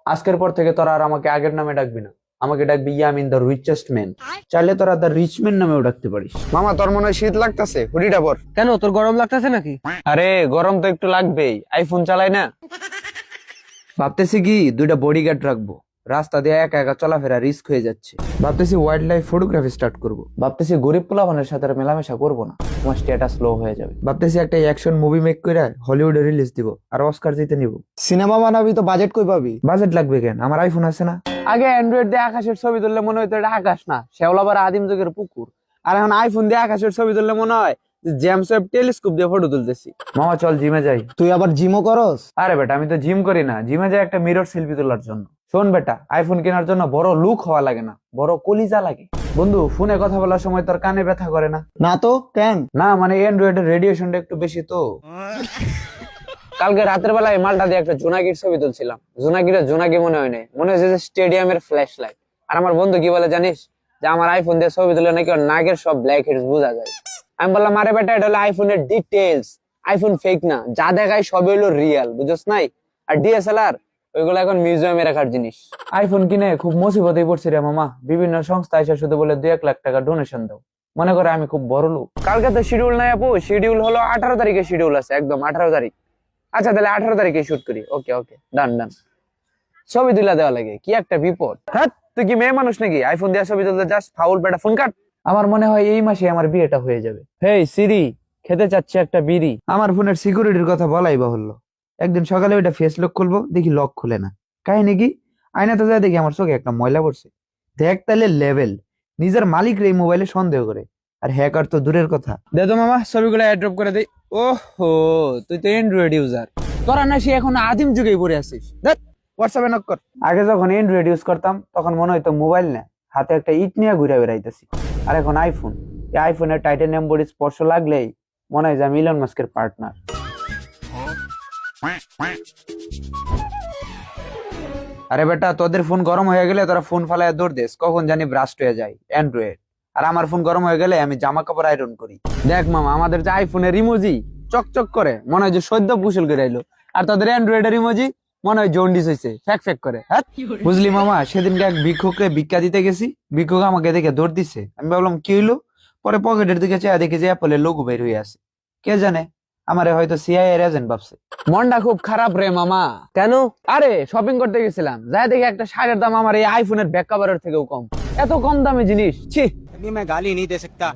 আজকের পর থেকে তোরা আর আমাকে আগের নামে ডাকবি না, আমাকে ডাকবি ইয়ামিন দ্য রিচেস্ট ম্যান। চাইলে তোরা দ্য রিচ ম্যান নামেও ডাকতে পারিস। মামা তোর মনে হয় শীত লাগতেছে, হুডিটা পর। কেন, তোর গরম লাগতেছে নাকি? আরে গরম তো একটু লাগবেই, আইফোন চালাই না। ভাবতেছি কি দুইটা বডিগার্ড রাখবো, রাস্তা দিয়ে একা একা চলাফেরা রিস্ক হয়ে যাচ্ছে। ভাবতেছি ওয়াইল্ড লাইফ ফটোগ্রাফি স্টার্ট করবো। ভাবতেছি গরিব পোলাপানের সাথে আর মেলামেশা করবো না, তোমার স্ট্যাটাস লো হয়ে যাবে। ভাবতেছি একটা অ্যাকশন মুভি মেক করে হলিউডে রিলিজ দিব আর অস্কার জিতে নিব। সিনেমা বানাবি তো বাজেট কই পাবি? বাজেট লাগবে কেন, আমার আইফোন আছে না। আগে অ্যান্ড্রয়েড দিয়ে আকাশের ছবি তুললে মনে হইতো এটা আকাশ না, শ্যাওলাবার আদিম যুগের পুকুর। আর এখন আইফোন দিয়ে আকাশের ছবি তুললে মনে হয় জেমস ওয়েব টেলিস্কোপ দিয়ে ফটো তুলতেছি। মামা চল জিমে যাই। তুই আবার জিমও করস? আরে বেটা আমি তো জিম করি না, জিমে যাই একটা মিরর সেলফি তোলার জন্য। শোন বেটা, আইফোন কেনার জন্য বড় লুক হওয়া লাগে না, বড় কলিজা লাগে। বন্ধু ফোনে কথা বলার সময় তোর কানে ব্যথা করে না? না তো, কেন? না মানে অ্যান্ড্রয়েডের রেডিয়েশনটা একটু বেশি তো। কালকে রাতের বেলায় মালটা দিয়ে একটা জোনাকির ছবি তুলছিলাম। জোনাকি মনে হয় নাই, মনে হচ্ছে যে স্টেডিয়ামের ফ্ল্যাশ লাইট। আর আমার বন্ধু কি বলে জানিস, যে আমার আইফোন দিয়ে ছবি তুলে নাকি ওর নাকের সব ব্ল্যাক হেডস বোঝা যায়। আমি বললাম আরে বেটা এটা হলো আইফোনের ডিটেলস, আইফোন ফেক না, যা দেখায় সবই হলো রিয়েল, বুঝছ নাই? আর ডিএসএলআর ওইগুলো এখন মিউজিয়ামে রাখার জিনিস। আইফোন কিনে খুব মুসিবতেই পড়ছি রে মামা, বিভিন্ন সংস্থা এসে শুধু বলে 2-1 লাখ টাকা ডোনেশন দাও, মনে করে আমি খুব বড় লোক। কালকে তো শিডিউল নাই আপু, শিডিউল হলো 18 তারিখে শিডিউল আছে, একদম 18 তারিখ। আচ্ছা তাহলে 18 তারিখে শুট করি। ওকে ওকে, ডান ডান। ছবি তুলা দেওয়া লাগে, কি একটা বিপদ। হ্যাঁ তুই কি মেয়ে মানুষ নাকি আইফোন দিয়ে ছবি তুলতে যাস? ফাউল পেটা ফোন কাট। আমার মনে হয় এই মাসে আমার বিয়েটা হয়ে যাবে। হেই সিরি, খেতে চাচ্ছি একটা বিড়ি। আমার ফোনের সিকিউরিটির কথা বলাই বাহুল্য, একদিন সকালে ওইটা ফেস লক খুলবো, দেখি লক খুলে না। কাহিনী কি? আয়নাতে যায় দেখি আমার চোখে একটা ময়লা পড়ছে। দেখ তাহলে লেভেল, নিজের মালিক রে মোবাইলে সন্দেহ করে, আর হ্যাকার তো দূরের কথা। দে তো মামা ছবিগুলো অ্যাড্রপ করে দেই। ওহো, তুই তো অ্যান্ড্রয়েড ইউজার, তোরা না সে এখন আদিম যুগেই পড়ে আছিস। দেখ হোয়াটসঅ্যাপে নক কর। আগে যখন অ্যান্ড্রয়েড ইউজ করতাম তখন মনে হইতো মোবাইল না, হাতে একটা ইট নিয়ে ঘুরে বেড়াইতেছি। আর এখন আইফোন, এই আইফোনের টাইটানিয়াম বডি স্পর্শ লাগলেই মনে হয় যে আমি ইলন মাস্কের পার্টনার। আরে বেটা তোদের ফোন গরম হয়ে গেলে তোরা ফোন ফালায় দৌড় দিস, কখন জানি ব্রাস্ট হয়ে যায় অ্যান্ড্রয়েড। আর আমার ফোন গরম হয়ে গেলে আমি জামা কাপড় আয়রন করি। দেখ মামা আমাদের যে আইফোনের ইমোজি চকচক করে, মনে হয় যে সদ্য গোসল করে আইলো। আর তোদের অ্যান্ড্রয়েডের ইমোজি মনে হয় জন্ডিস হয়েছে, ফ্যাক ফ্যাক করে। হ্যাঁ বুঝলি মামা, সেদিনকে এক ভিক্ষুককে ভিক্ষা দিতে গেছি, ভিক্ষুক আমাকে দেখে দৌড় দিছে। আমি ভাবলাম কি হইলো, পরে পকেটের দিকে চেয়ে দেখি যে অ্যাপলের লোগো বের হয়ে আছে। কে জানে আমারে হয়তো সিআইএ এর এজেন্ট ভাবছে। মনটা খুব খারাপ রে মামা। কেন? আরে শপিং করতে গেছিলাম, যাই দেখি একটা শাড়ির দাম আমার এই আইফোনের ব্যাক কভারের থেকেও কম। এত কম দামে জিনিস, ছি। अभी मैं गाली नहीं दे सकता।